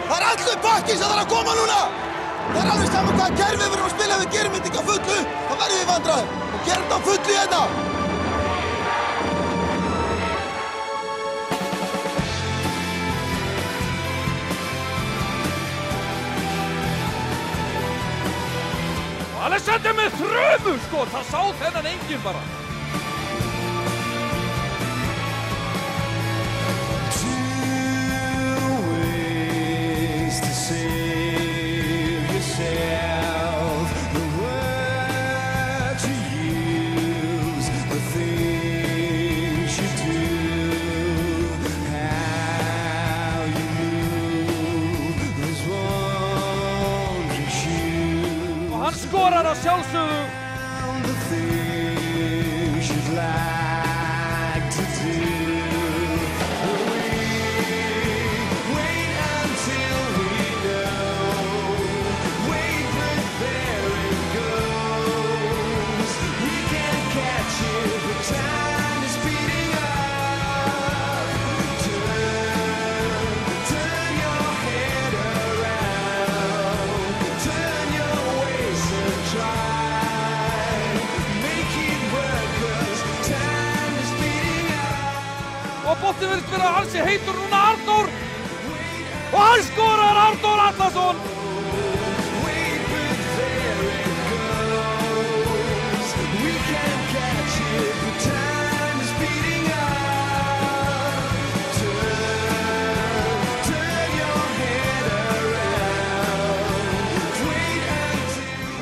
Það allur pakki sem þarf að koma núna. Það alveg saman hvaða kerfi við erum að spila við gerum þetta ekki á fullu. Það verður við vandræðum og gerum þetta á fullu hérna. Alexander með þrumuskot, það sá þennan enginn bara. Hann skorar að sjálfsögðu. Og boltinn virðist vera ansi heitur núna Arnór. Og hann skorar Arnór Atlason.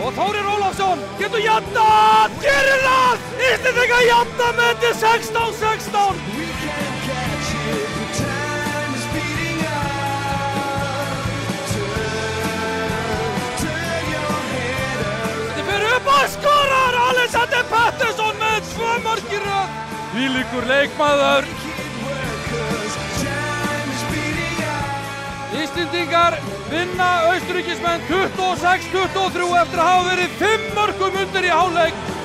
Og Þórir Ólafsson getur jafnað, gerir það! Íslendingar jafna með til 16-16. Þetta fyrir upp og skorar Alexander Pettersson með 2 mörk í röð. Þvílíkur leikmaður. Íslendingar vinna Austurríkismenn 26-23 eftir að hafa verið 5 mörkum undir í hálfleik.